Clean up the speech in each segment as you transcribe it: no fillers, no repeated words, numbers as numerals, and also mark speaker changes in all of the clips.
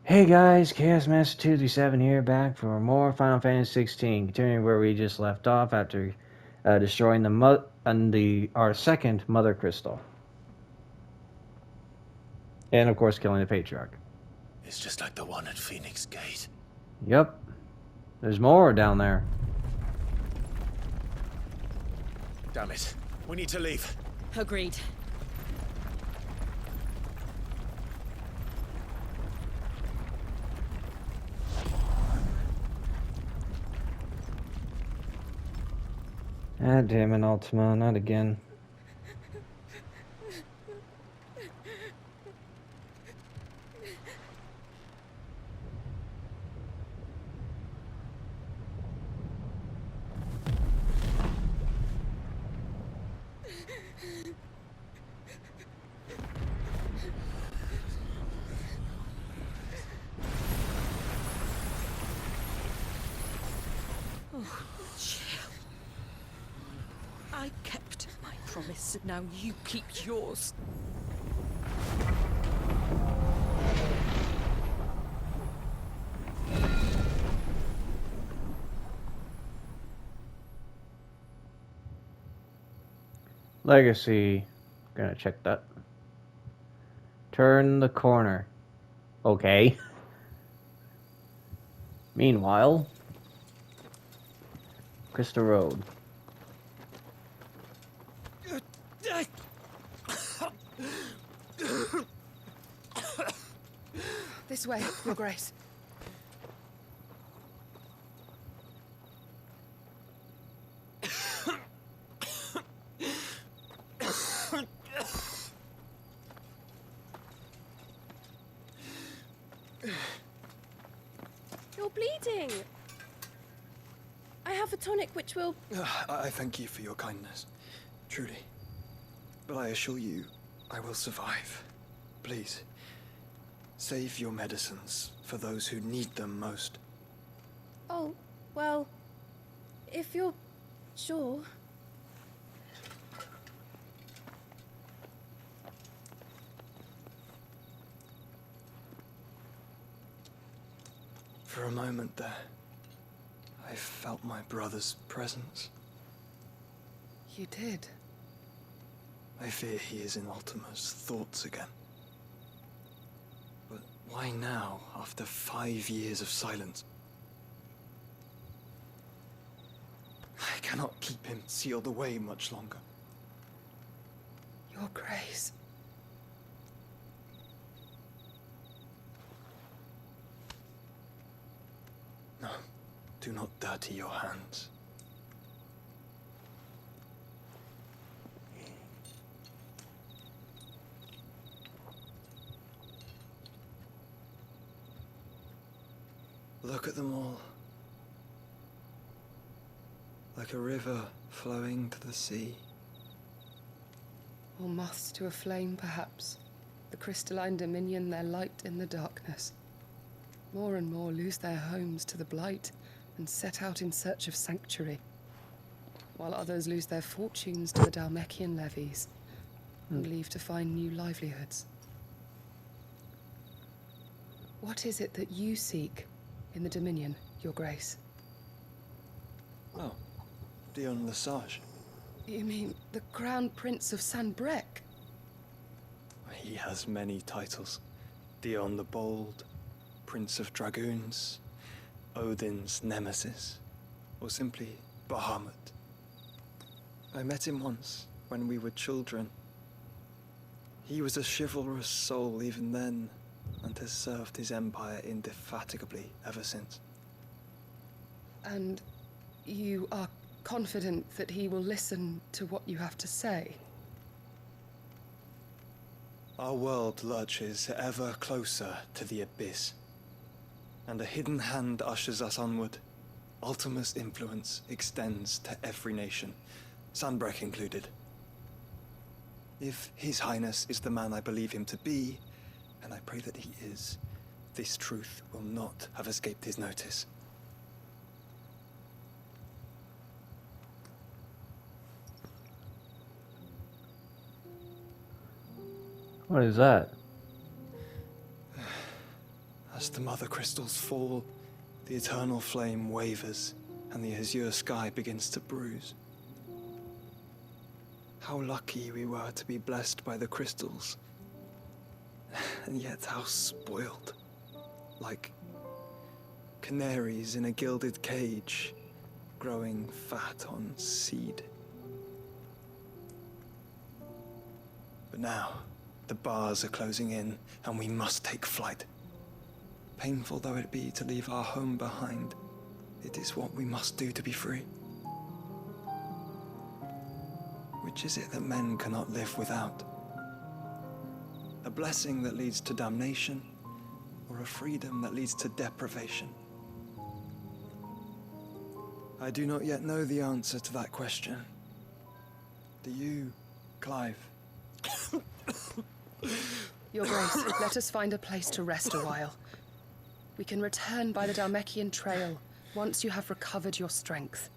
Speaker 1: Hey guys, Chaos Master 237 here, back for more Final Fantasy 16, continuing where we just left off after destroying our second Mother Crystal, and of course killing the Patriarch.
Speaker 2: It's just like the one at Phoenix Gate.
Speaker 1: Yep, there's more down there.
Speaker 2: Damn it. We need to leave.
Speaker 3: Agreed.
Speaker 1: Ah, damn it, Ultima, not again.
Speaker 3: Oh, chill. I kept my promise, and now you keep yours.
Speaker 1: Legacy, gonna check that. Turn the corner. Okay. Meanwhile, Crystal Road.
Speaker 3: This way, Your Grace. You're bleeding. I have a tonic which will...
Speaker 4: I thank you for your kindness, truly. But I assure you, I will survive. Please, save your medicines for those who need them most.
Speaker 5: Oh, well, if you're sure.
Speaker 4: For a moment there, I felt my brother's presence.
Speaker 3: You did?
Speaker 4: I fear he is in Ultima's thoughts again. But why now, after 5 years of silence? I cannot keep him sealed away much longer.
Speaker 3: Your Grace.
Speaker 4: No, do not dirty your hands. Look at them all. Like a river flowing to the sea.
Speaker 6: Or moths to a flame, perhaps. The crystalline dominion their light in the darkness. More and more lose their homes to the blight and set out in search of sanctuary, while others lose their fortunes to the Dhalmekian levies and leave to find new livelihoods. What is it that you seek in the Dominion, Your Grace?
Speaker 4: Oh, Dion Lesage.
Speaker 6: You mean the Crown Prince of Sanbrec?
Speaker 4: He has many titles. Dion the Bold, Prince of Dragoons, Odin's Nemesis, or simply Bahamut. I met him once, when we were children. He was a chivalrous soul even then, and has served his empire indefatigably ever since.
Speaker 6: And you are confident that he will listen to what you have to say?
Speaker 4: Our world lurches ever closer to the abyss, and a hidden hand ushers us onward. Ultima's influence extends to every nation, Sanbrec included. If His Highness is the man I believe him to be, and I pray that he is, this truth will not have escaped his notice.
Speaker 1: What is that?
Speaker 4: A As the Mothercrystals fall, the eternal flame wavers, and the azure sky begins to bruise. How lucky we were to be blessed by the crystals, and yet how spoiled. Like canaries in a gilded cage, growing fat on seed. But now, the bars are closing in, and we must take flight. Painful though it be to leave our home behind, it is what we must do to be free. Which is it that men cannot live without? A blessing that leads to damnation, or a freedom that leads to deprivation? I do not yet know the answer to that question. Do you, Clive?
Speaker 6: Your Grace, let us find a place to rest a while. We can return by the Dalmekian trail once you have recovered your strength.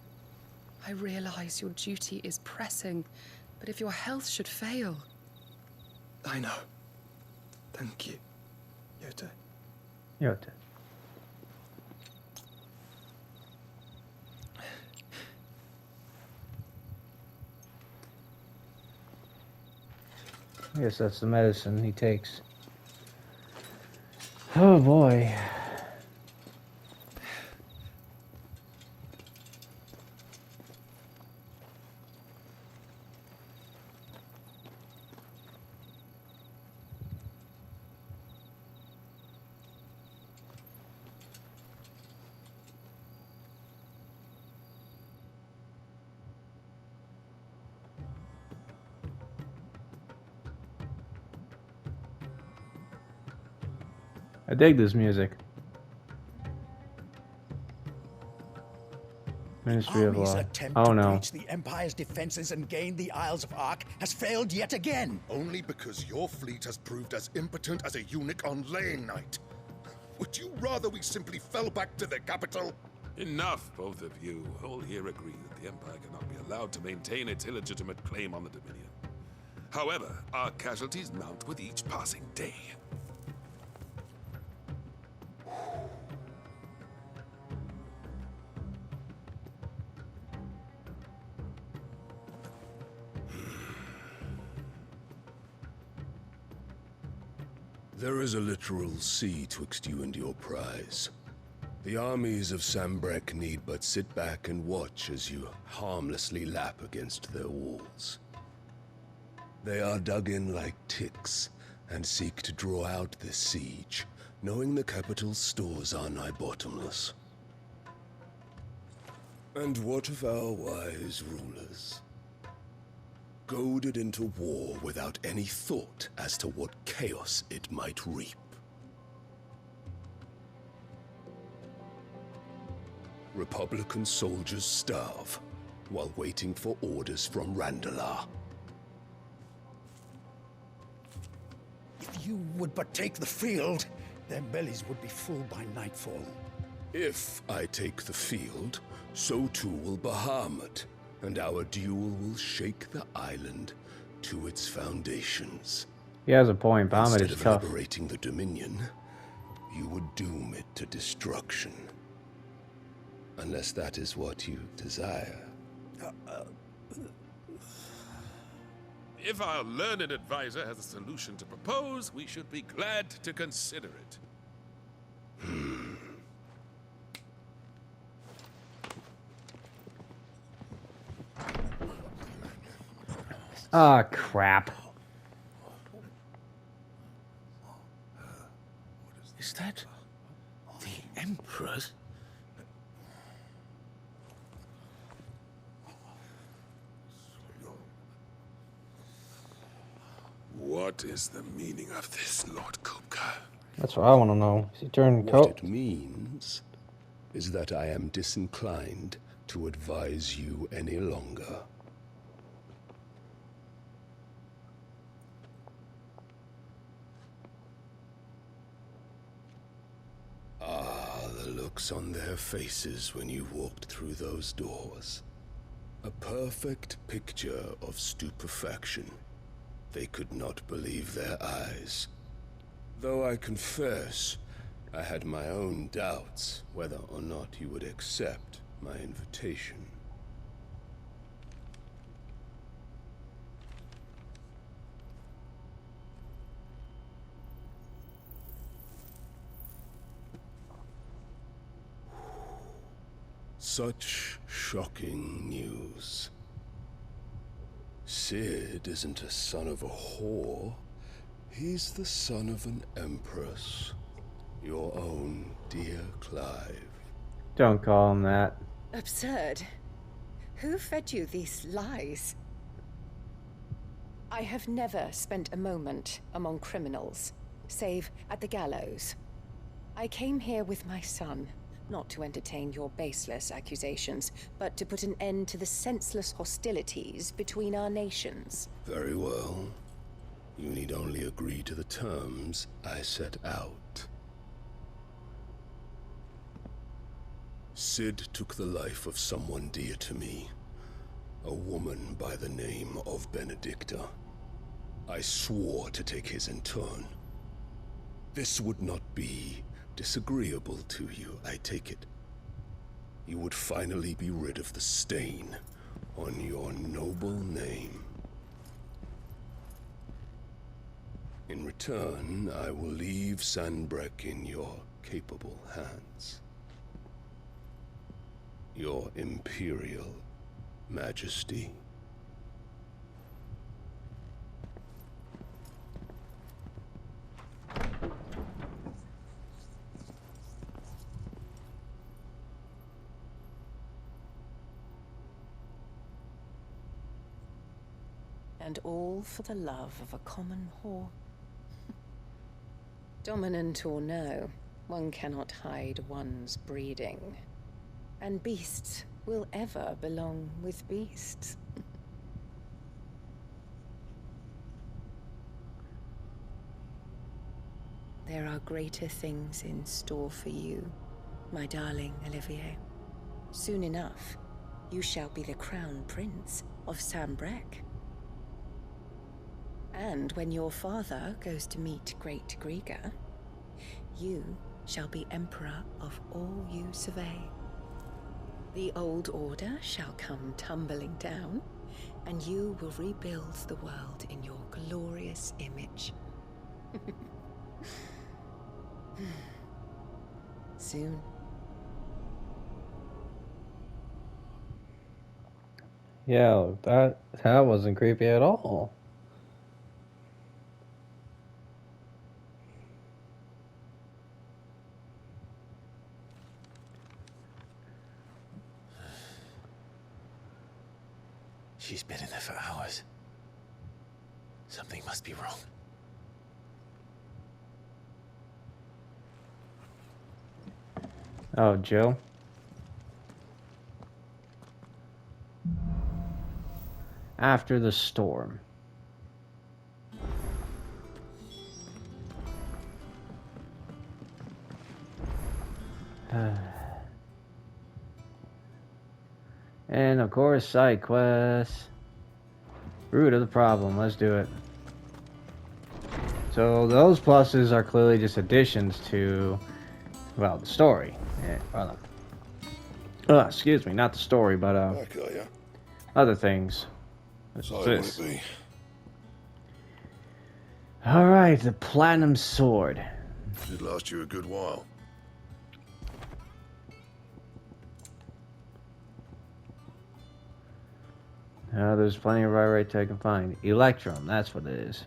Speaker 6: I realize your duty is pressing, but if your health should fail...
Speaker 4: I know. Thank you, Yote.
Speaker 1: Yote. I guess that's the medicine he takes. Oh boy. I dig this music. Ministry of
Speaker 7: Army's
Speaker 1: Law.
Speaker 7: attempt
Speaker 1: Oh
Speaker 7: to
Speaker 1: no.
Speaker 7: breach the Empire's defenses and gain the Isles of Ark has failed yet again.
Speaker 8: Only because your fleet has proved as impotent as a eunuch on laying night. Would you rather we simply fell back to the capital?
Speaker 9: Enough, both of you. All here agree that the Empire cannot be allowed to maintain its illegitimate claim on the Dominion. However, our casualties mount with each passing day.
Speaker 10: There is a literal sea twixt you and your prize. The armies of Sambrek need but sit back and watch as you harmlessly lap against their walls. They are dug in like ticks and seek to draw out this siege, knowing the capital's stores are nigh bottomless. And what of our wise rulers? Goaded into war without any thought as to what chaos it might reap. Republican soldiers starve while waiting for orders from Randalar.
Speaker 7: If you would but take the field, their bellies would be full by nightfall.
Speaker 10: If I take the field, so too will Bahamut, and our duel will shake the island to its foundations.
Speaker 1: He has a point. Bahamut
Speaker 10: Instead
Speaker 1: is
Speaker 10: of
Speaker 1: tough.
Speaker 10: liberating the Dominion, you would doom it to destruction. Unless that is what you desire.
Speaker 9: If our learned advisor has a solution to propose, we should be glad to consider it.
Speaker 1: Ah, crap.
Speaker 2: Is that the Emperor's?
Speaker 9: What is the meaning of this, Lord Kupka?
Speaker 1: That's what I want to know. Is he turning
Speaker 10: What
Speaker 1: coat?
Speaker 10: it means is that I am disinclined to advise you any longer. Ah, the looks on their faces when you walked through those doors. A perfect picture of stupefaction. They could not believe their eyes. Though I confess, I had my own doubts whether or not you would accept my invitation. Such shocking news. Sid isn't a son of a whore. He's the son of an empress. Your own dear Clive.
Speaker 1: Don't call him that.
Speaker 11: Absurd. Who fed you these lies? I have never spent a moment among criminals, save at the gallows. I came here with my son, not to entertain your baseless accusations, but to put an end to the senseless hostilities between our nations.
Speaker 10: Very well. You need only agree to the terms I set out. Sid took the life of someone dear to me, a woman by the name of Benedicta. I swore to take his in turn. This would not be disagreeable to you, I take it. You would finally be rid of the stain on your noble name. In return, I will leave Sanbreque in your capable hands. Your Imperial Majesty.
Speaker 11: And all for the love of a common whore. Dominant or no, one cannot hide one's breeding. And beasts will ever belong with beasts. There are greater things in store for you, my darling Olivier. Soon enough, you shall be the crown prince of Sanbreque. And when your father goes to meet Great Griga, you shall be emperor of all you survey. The old order shall come tumbling down, and you will rebuild the world in your glorious image. Soon.
Speaker 1: Yeah, that wasn't creepy at all.
Speaker 2: She's been in there for hours. Something must be wrong.
Speaker 1: Oh, Joe. After the storm. And of course, side quests. Root of the problem. Let's do it. So those pluses are clearly just additions to, well, the story. Yeah, well, excuse me, not the story, but other things. What's this?
Speaker 8: Will it be?
Speaker 1: All right, the platinum sword.
Speaker 8: Should last you a good while.
Speaker 1: There's plenty of right I can find. Electrum, that's what it is.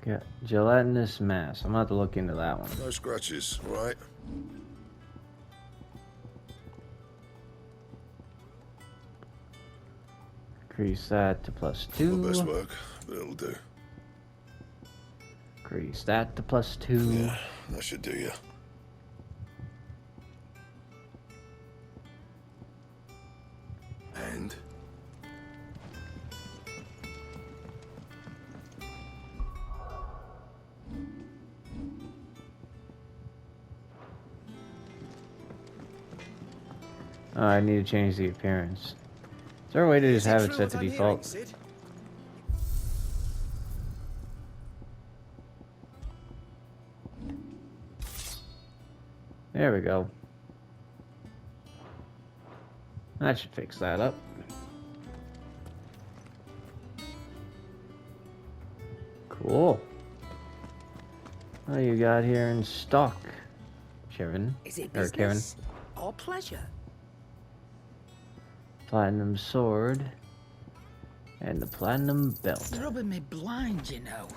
Speaker 1: Yeah, gelatinous mass. I'm gonna have to look into that one.
Speaker 8: No scratches, all right?
Speaker 1: Increase that to +2.
Speaker 8: Not best work, but it'll do.
Speaker 1: Increase that to +2.
Speaker 8: Yeah, that should do you.
Speaker 10: And?
Speaker 1: I need to change the appearance. Is there a way to just have it set to default? There we go. That should fix that up. Cool. What you got here in stock, Kevin?
Speaker 12: Is it
Speaker 1: Or Kevin?
Speaker 12: business or pleasure?
Speaker 1: Platinum sword and the platinum belt.
Speaker 12: It's rubbing me blind, you know.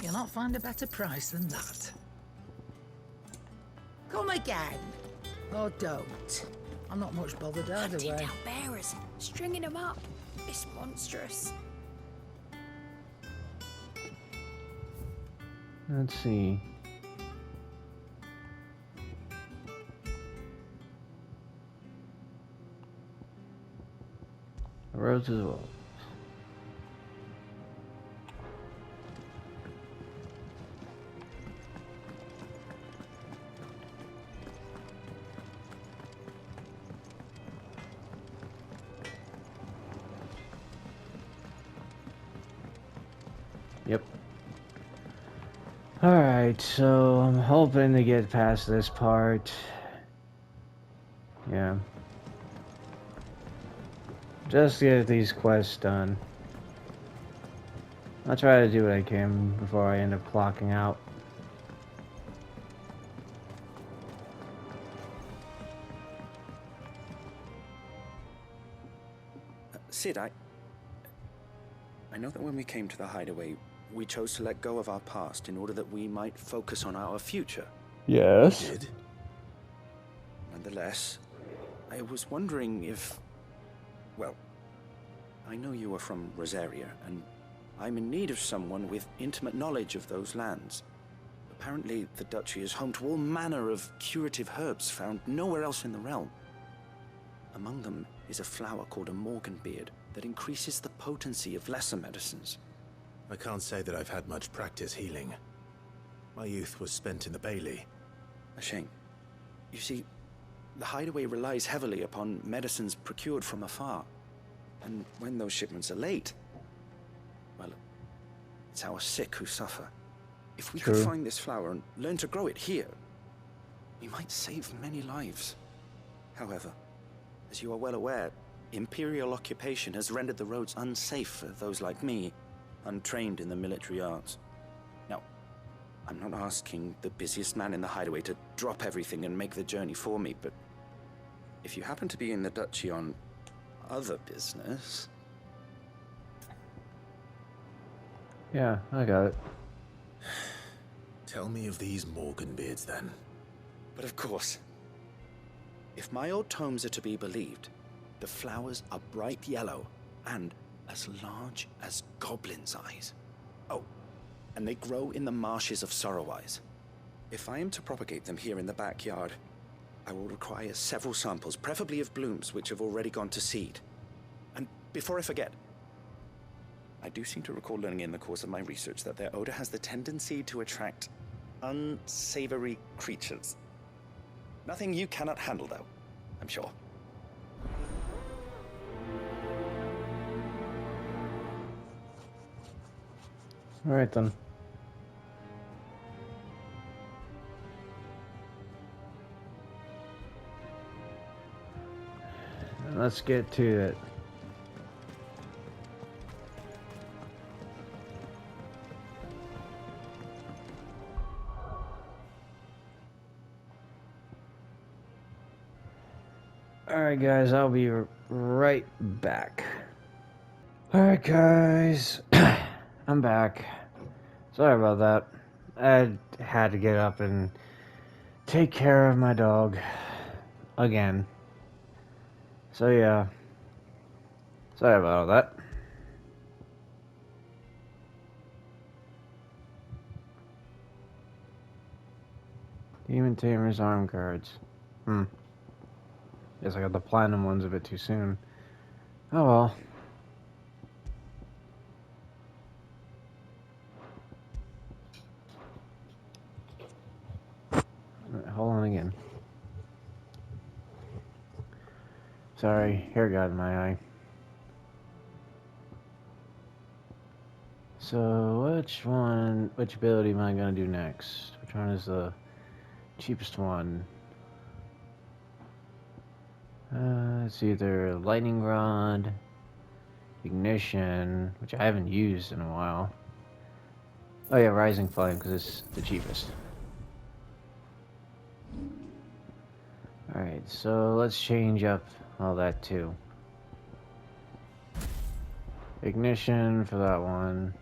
Speaker 12: You'll not find a better price than that. Come again. Or don't. I'm not much bothered either
Speaker 5: Hunting
Speaker 12: way.
Speaker 5: down bearers, stringing them up. It's monstrous.
Speaker 1: Let's see. Roses wolves. Yep. Alright, so I'm hoping to get past this part. Yeah. Just get these quests done. I'll try to do what I can before I end up clocking out.
Speaker 13: Sid, I know that when we came to the hideaway, we chose to let go of our past in order that we might focus on our future.
Speaker 1: Yes.
Speaker 13: We did. Nonetheless, I was wondering if... Well, I know you are from Rosaria, and I'm in need of someone with intimate knowledge of those lands. Apparently, the duchy is home to all manner of curative herbs found nowhere else in the realm. Among them is a flower called a morganbeard that increases the potency of lesser medicines.
Speaker 2: I can't say that I've had much practice healing. My youth was spent in the Bailey.
Speaker 13: A shame. You see, the hideaway relies heavily upon medicines procured from afar. And when those shipments are late, well, it's our sick who suffer. If we could find this flower and learn to grow it here, we might save many lives. However, as you are well aware, Imperial occupation has rendered the roads unsafe for those like me, untrained in the military arts. Now, I'm not asking the busiest man in the hideaway to drop everything and make the journey for me, but if you happen to be in the duchy on other business...
Speaker 1: Yeah, I got it.
Speaker 2: Tell me of these morganbeards, then.
Speaker 13: But of course, if my old tomes are to be believed, the flowers are bright yellow and as large as goblins' eyes. Oh, and they grow in the marshes of Sorrowise. If I am to propagate them here in the backyard, I will require several samples, preferably of blooms which have already gone to seed. And before I forget, I do seem to recall learning in the course of my research that their odor has the tendency to attract unsavory creatures. Nothing you cannot handle, though, I'm sure.
Speaker 1: Alright then. Let's get to it. Alright guys, I'll be right back. Alright guys, I'm back. Sorry about that. I had to get up and take care of my dog again. So yeah, sorry about all that. Demon Tamer's arm cards. Guess I got the platinum ones a bit too soon. Oh well. Hold on again. Sorry, hair got in my eye. So, which ability am I gonna do next? Which one is the cheapest one? It's either lightning rod, ignition, which I haven't used in a while. Oh yeah, rising flame, because it's the cheapest. Alright, so let's change up all that too. Ignition for that one.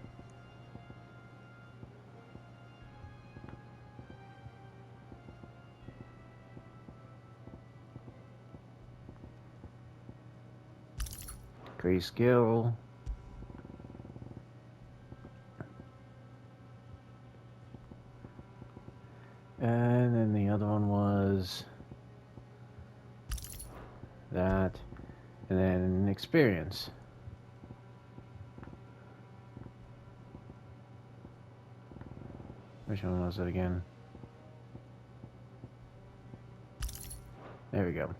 Speaker 1: Great skill. And then the other one was that, and then experience. Which one was it again? There we go.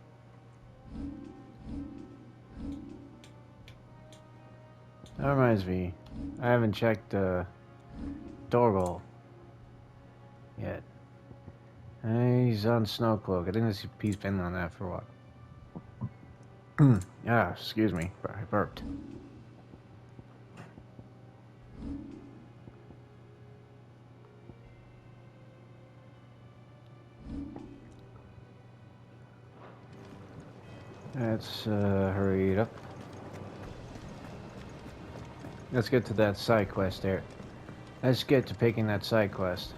Speaker 1: That reminds me, I haven't checked Dorgal yet. He's on Snowcloak. I think he's been on that for a while. Ah, excuse me, I burped. Let's hurry it up. Let's get to that side quest there. Let's get to picking that side quest.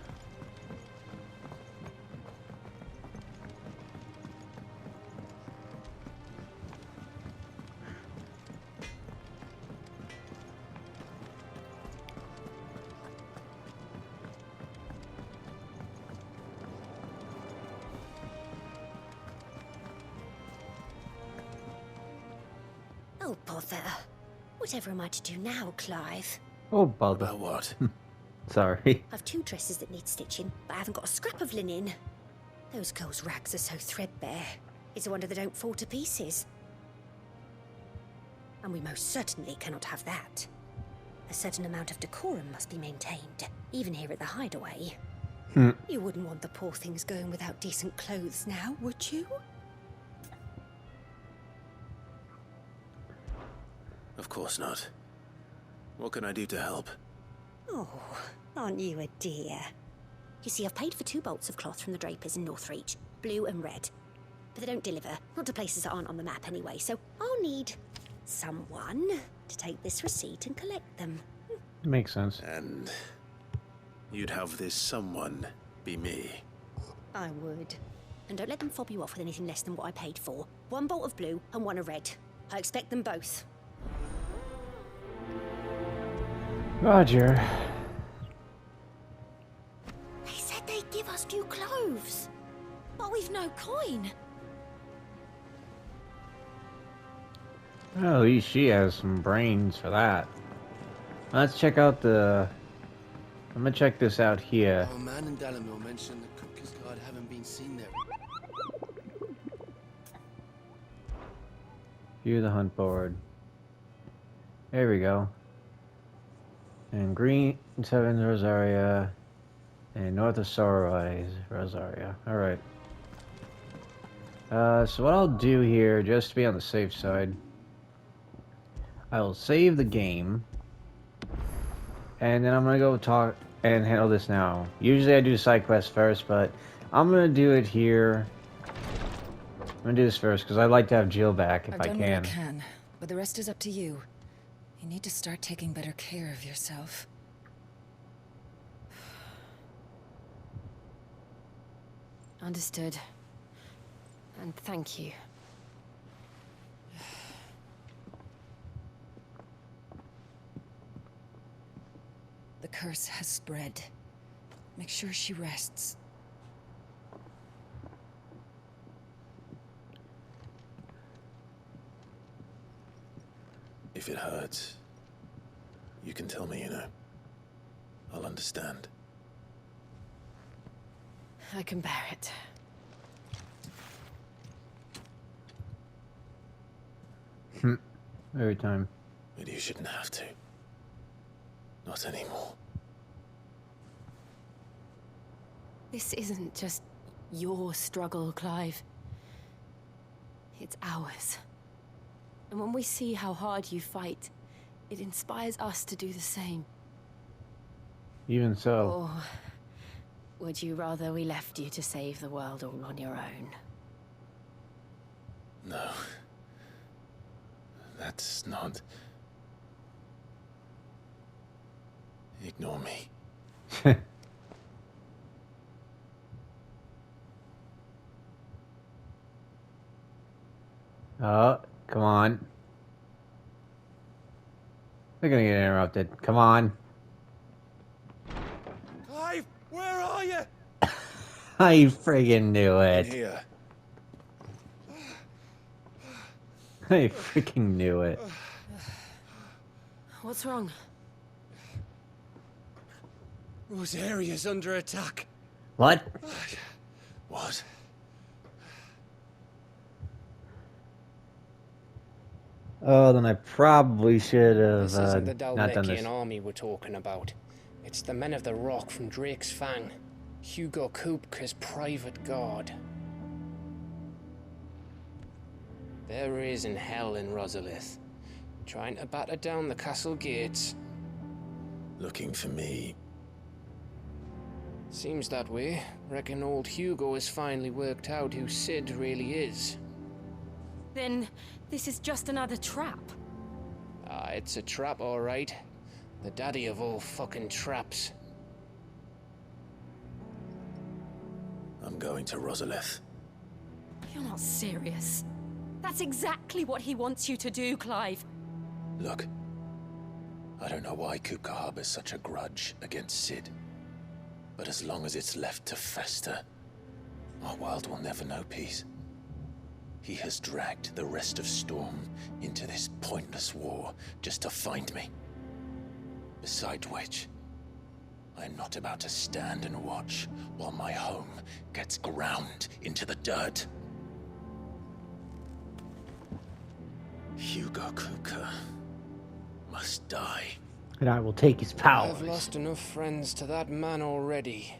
Speaker 14: Oh, bother. Whatever am I to do now, Clive?
Speaker 1: Oh, bother.
Speaker 2: About what?
Speaker 1: Sorry.
Speaker 14: I've 2 dresses that need stitching, but I haven't got a scrap of linen. Those girls' rags are so threadbare. It's a wonder they don't fall to pieces. And we most certainly cannot have that. A certain amount of decorum must be maintained, even here at the hideaway. You wouldn't want the poor things going without decent clothes now, would you?
Speaker 2: Of course not. What can I do to help?
Speaker 14: Oh, aren't you a dear? You see, I've paid for 2 bolts of cloth from the drapers in Northreach, blue and red. But they don't deliver, not to places that aren't on the map anyway, so I'll need someone to take this receipt and collect them.
Speaker 1: Makes sense.
Speaker 2: And you'd have this someone be me.
Speaker 14: I would. And don't let them fob you off with anything less than what I paid for. 1 bolt of blue and 1 of red. I expect them both.
Speaker 1: Roger.
Speaker 14: They said they'd give us new clothes. But we've no coin.
Speaker 1: Well, at least she has some brains for that. Let's check out the... I'm gonna check this out here.
Speaker 15: Oh, man and Dalamil mentioned the Kupka's guard haven't been seen there.
Speaker 1: View the hunt board. There we go. And green 7 Rosaria. And north of Sorroy Rosaria. Alright. So what I'll do here, just to be on the safe side, I will save the game. And then I'm gonna go talk and handle this now. Usually I do side quests first, but I'm gonna do it here. I'm gonna do this first, because I'd like to have Jill back if I
Speaker 16: I've done
Speaker 1: can.
Speaker 16: what I can, but the rest is up to you. You need to start taking better care of yourself.
Speaker 6: Understood. And thank you.
Speaker 16: The curse has spread. Make sure she rests.
Speaker 2: If it hurts, you can tell me, you know. I'll understand.
Speaker 6: I can bear it.
Speaker 1: Every time.
Speaker 2: But you shouldn't have to. Not anymore.
Speaker 6: This isn't just your struggle, Clive. It's ours. And when we see how hard you fight, it inspires us to do the same.
Speaker 1: Even so.
Speaker 6: Or would you rather we left you to save the world all on your own?
Speaker 2: No. That's not... Ignore me.
Speaker 1: Oh, come on. They're gonna get interrupted. Come on.
Speaker 4: Clive, where are you?
Speaker 1: I friggin' knew it.
Speaker 2: In here.
Speaker 1: I freaking knew it.
Speaker 6: What's wrong?
Speaker 4: Rosaria's under attack.
Speaker 1: What?
Speaker 2: What?
Speaker 1: Oh, then I probably should have
Speaker 17: This isn't the
Speaker 1: not done this.
Speaker 17: Dalmekian army we're talking about. It's the men of the Rock from Drake's Fang. Hugo Kupka's private guard. There is in hell in Rosalith, trying to batter down the castle gates.
Speaker 2: Looking for me.
Speaker 17: Seems that way. Reckon old Hugo has finally worked out who Sid really is.
Speaker 6: Then this is just another trap.
Speaker 17: Ah, it's a trap, all right. The daddy of all fucking traps.
Speaker 2: I'm going to Rosalith.
Speaker 6: You're not serious. That's exactly what he wants you to do, Clive.
Speaker 2: Look. I don't know why Kupka harbors such a grudge against Sid. But as long as it's left to fester, our world will never know peace. He has dragged the rest of Storm into this pointless war just to find me. Besides which, I am not about to stand and watch while my home gets ground into the dirt. Hugo Kupka must die.
Speaker 1: And I will take his powers.
Speaker 17: I've lost enough friends to that man already.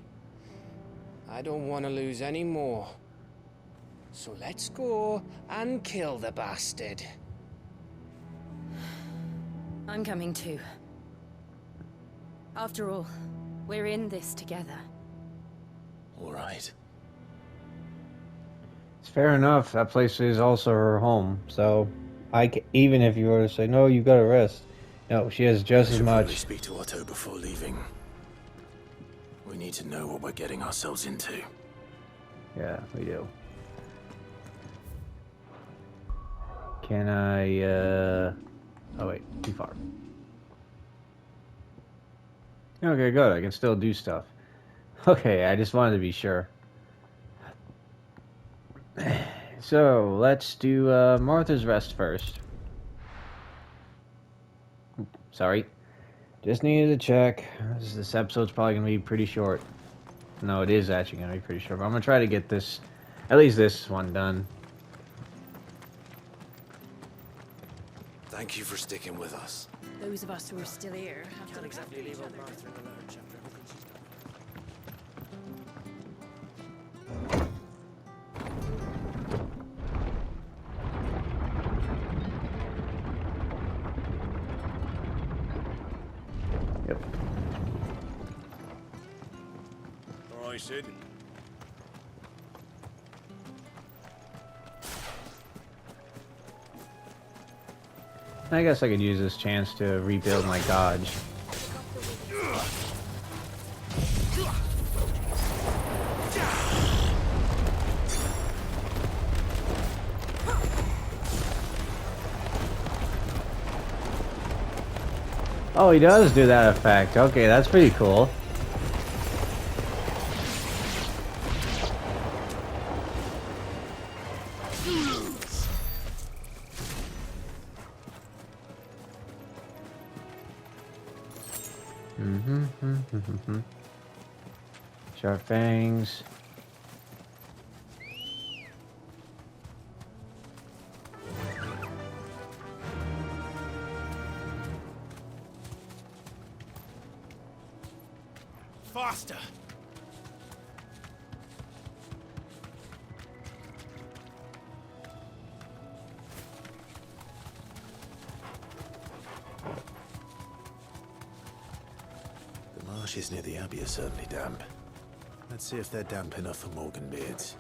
Speaker 17: I don't want to lose any more. So let's go and kill the bastard.
Speaker 6: I'm coming too. After all, we're in this together.
Speaker 2: All right.
Speaker 1: It's fair enough. That place is also her home. So, even if you were to say, no, you gotta rest. No, she has just as
Speaker 2: Probably
Speaker 1: much.
Speaker 2: speak to Otto before leaving. We need to know what we're getting ourselves into.
Speaker 1: Yeah, we do. Can I, Oh wait, too far. Okay, good. I can still do stuff. Okay, I just wanted to be sure. So, let's do, Martha's Rest first. Sorry. Just needed to check. This episode's probably going to be pretty short. No, it is actually going to be pretty short. But I'm going to try to get this, at least this one done.
Speaker 2: Thank you for sticking with us.
Speaker 3: Those of us who are still here have
Speaker 15: Can't exactly leave old Martha in the lurch after everything she's done.
Speaker 1: Yep.
Speaker 10: All right, Sid.
Speaker 1: I guess I could use this chance to rebuild my dodge. Oh, he does do that effect. Okay, that's pretty cool. Sharp fangs.
Speaker 2: marshes near the Abbey are certainly damp. Let's see if they're damp enough for Morganbeards.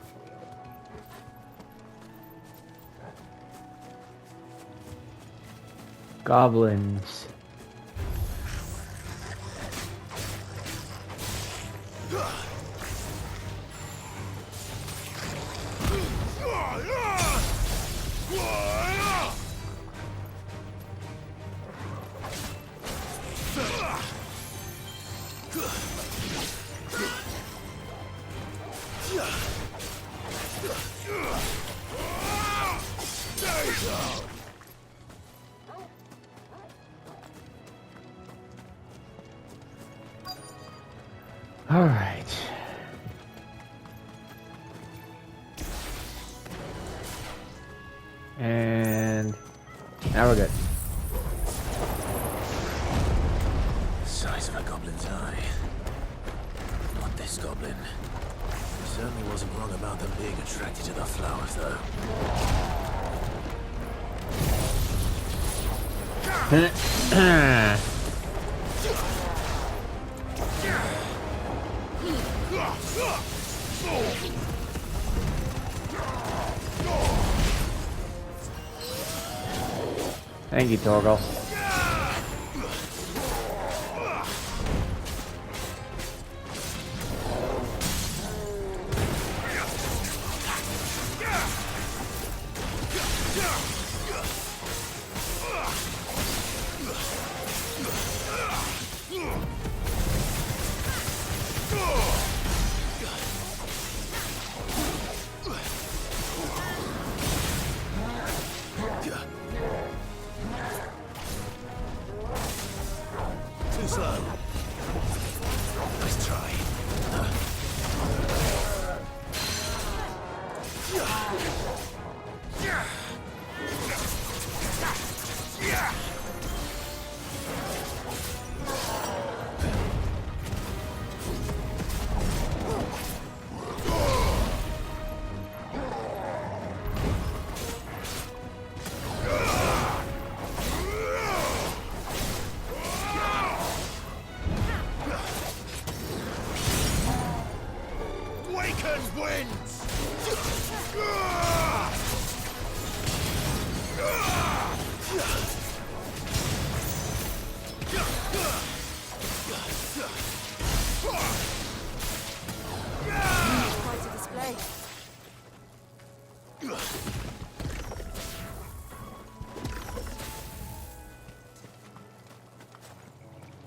Speaker 1: Goblins. All right. And now we're good.
Speaker 2: Size of a goblin's eye. Not this goblin. He certainly wasn't wrong about them being attracted to the flowers, though.
Speaker 1: Thank you, Torgal.
Speaker 2: Too slow. Nice try.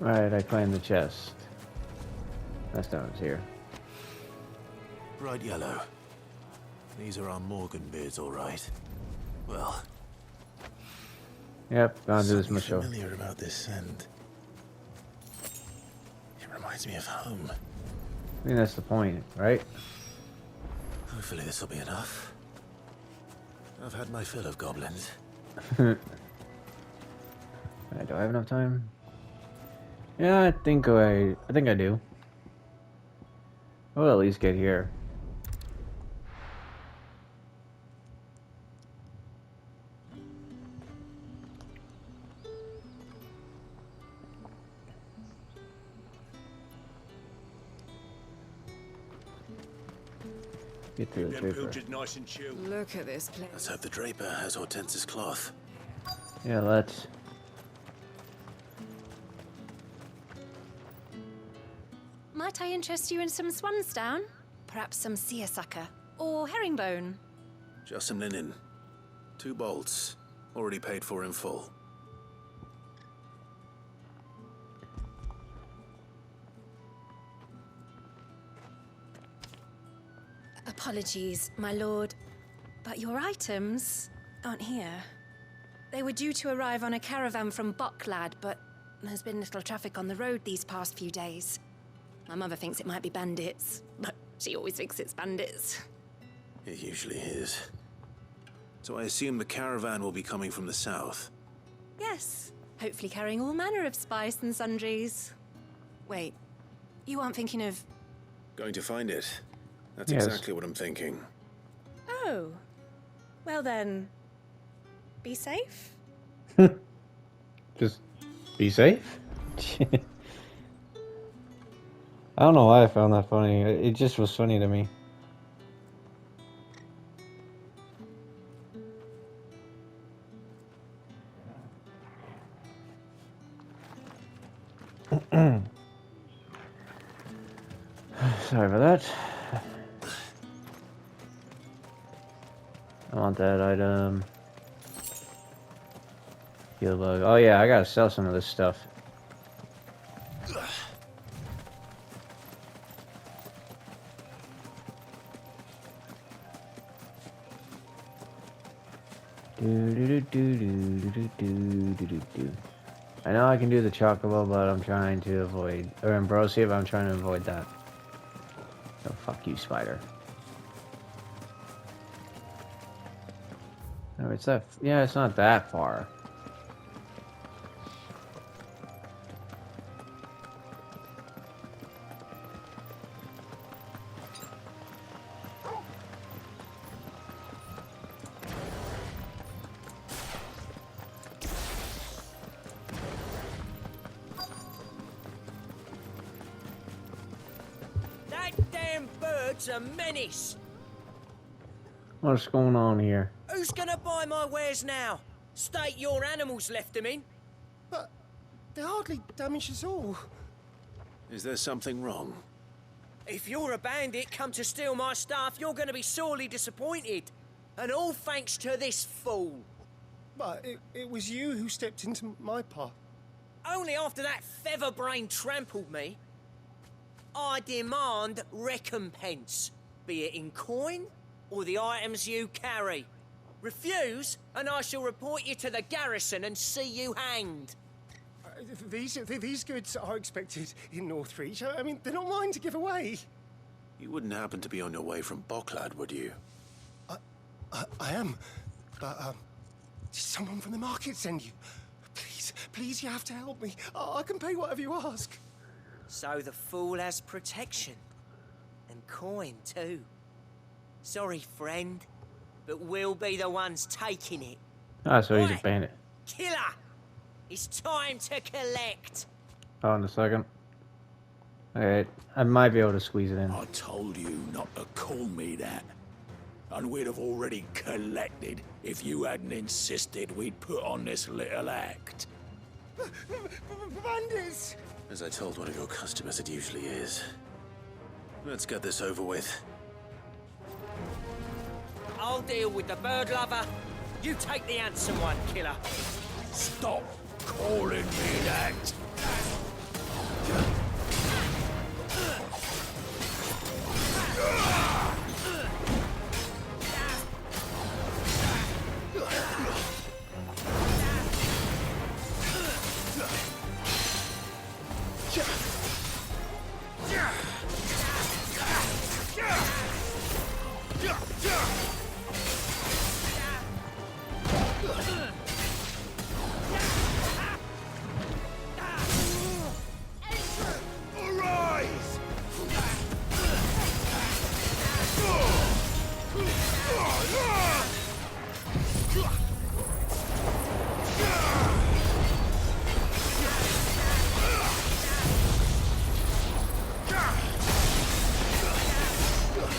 Speaker 1: Alright, I claim the chest. That stone's here.
Speaker 2: Bright yellow. These are our Morganbeards, all right. Well.
Speaker 1: Yep, gone to this
Speaker 2: Something
Speaker 1: show.
Speaker 2: familiar about this scent. It reminds me of home.
Speaker 1: I think that's the point, right?
Speaker 2: Hopefully this will be enough. I've had my fill of goblins.
Speaker 1: Do I have enough time? Yeah, I think I do. We'll at least get here. Get through the Draper.
Speaker 15: Nice and chill.
Speaker 6: Look at this place.
Speaker 2: Let's hope the Draper has Hortense's cloth.
Speaker 1: Yeah, let's.
Speaker 18: Might I interest you in some swansdown? Perhaps some seersucker or herringbone?
Speaker 2: Just some linen. 2 bolts. Already paid for in full.
Speaker 18: Apologies, my lord, but your items aren't here. They were due to arrive on a caravan from Bucklad, but there's been little traffic on the road these past few days. My mother thinks it might be bandits, but she always thinks it's bandits.
Speaker 2: It usually is. So I assume the caravan will be coming from the south.
Speaker 18: Yes, hopefully carrying all manner of spice and sundries. Wait, you aren't thinking of...
Speaker 2: Going to find it. That's
Speaker 1: Yes.
Speaker 2: exactly what I'm thinking.
Speaker 18: Oh, well then, be safe?
Speaker 1: Just be safe. I don't know why I found that funny. It just was funny to me. Sorry for that. I want that item. Heal bug. Oh yeah, I gotta sell some of this stuff. I know I can do the chocobo, but I'm trying to avoid, or ambrosia, but I'm trying to avoid that. So fuck you, spider. No, it's that. Yeah, it's not that far.
Speaker 19: That damn bird's a menace.
Speaker 1: What's going on here?
Speaker 19: Who's gonna buy my wares now? State your animals left them in.
Speaker 20: But they hardly damage us all.
Speaker 2: Is there something wrong?
Speaker 19: If you're a bandit come to steal my stuff, you're gonna be sorely disappointed. And all thanks to this fool.
Speaker 20: But it was you who stepped into my path.
Speaker 19: Only after that featherbrain trampled me. I demand recompense, be it in coin or the items you carry. Refuse, and I shall report you to the garrison and see you hanged.
Speaker 20: These goods are expected in Northreach. I mean, they're not mine to give away.
Speaker 2: You wouldn't happen to be on your way from Boklad, would you?
Speaker 20: I am. But, did someone from the market send you? Please, you have to help me. I can pay whatever you ask.
Speaker 19: So the fool has protection. And coin, too. Sorry, friend, but we'll be the ones taking it.
Speaker 1: Ah, so he's a bandit.
Speaker 19: Killer! It's time to collect.
Speaker 1: Oh, in a second. Alright, I might be able to squeeze it in.
Speaker 2: I told you not to call me that. And we'd have already collected if you hadn't insisted we'd put on this little act.
Speaker 20: Bandits!
Speaker 2: As I told one of your customers, it usually is. Let's get this over with.
Speaker 19: I'll deal with the bird lover. You take the handsome one, killer.
Speaker 2: Stop calling me that.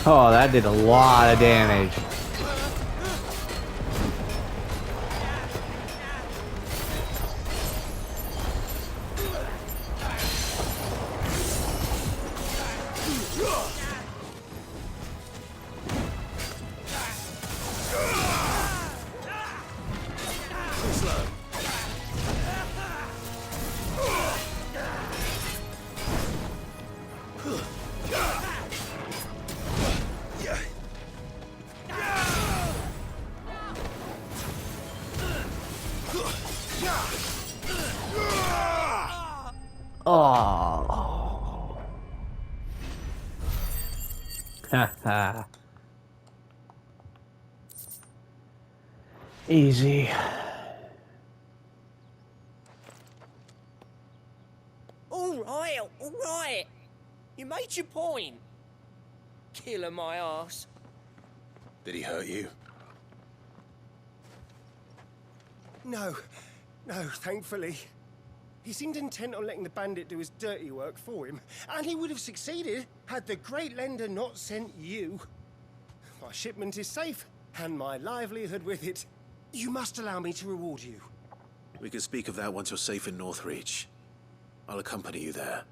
Speaker 1: Oh, that did a lot of damage. Oh. Haha. Easy.
Speaker 19: All right. You made your point. Killer my ass.
Speaker 2: Did he hurt you?
Speaker 20: No, thankfully. He seemed intent on letting the bandit do his dirty work for him, and he would have succeeded had the Great Lender not sent you. My shipment is safe, and my livelihood with it. You must allow me to reward you.
Speaker 2: We can speak of that once you're safe in Northreach. I'll accompany you there.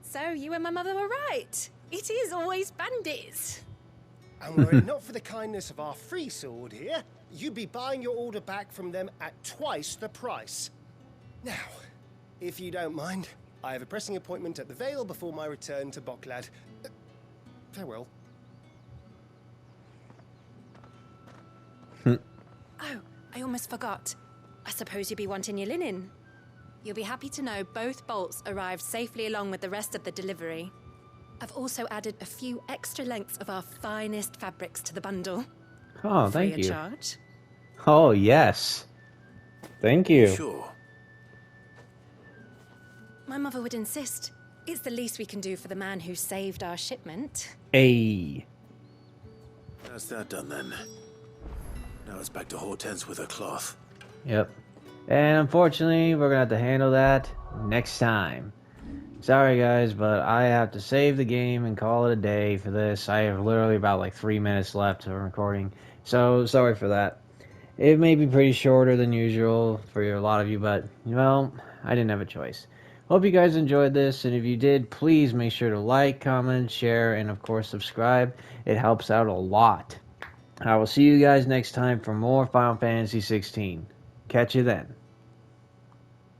Speaker 18: So, you and my mother were right. It is always bandits.
Speaker 20: And were it not for the kindness of our free sword here, you'd be buying your order back from them at twice the price. Now, if you don't mind, I have a pressing appointment at the Vale before my return to Boklad. Farewell.
Speaker 18: Oh, I almost forgot. I suppose you'll be wanting your linen. You'll be happy to know both bolts arrived safely along with the rest of the delivery. I've also added a few extra lengths of our finest fabrics to the bundle.
Speaker 1: Oh, thank
Speaker 18: Free
Speaker 1: you.
Speaker 18: of charge.
Speaker 1: Oh, yes. Thank you.
Speaker 2: Sure.
Speaker 18: My mother would insist. It's the least we can do for the man who saved our shipment.
Speaker 1: Hey.
Speaker 2: That's that done then. Now it's back to Hortense with her cloth.
Speaker 1: Yep. And unfortunately, we're going to have to handle that next time. Sorry guys, but I have to save the game and call it a day for this. I have literally about like 3 minutes left of recording. So, sorry for that. It may be pretty shorter than usual for a lot of you, but, well, I didn't have a choice. Hope you guys enjoyed this, and if you did, please make sure to like, comment, share, and of course subscribe. It helps out a lot. I will see you guys next time for more Final Fantasy XVI. Catch you then.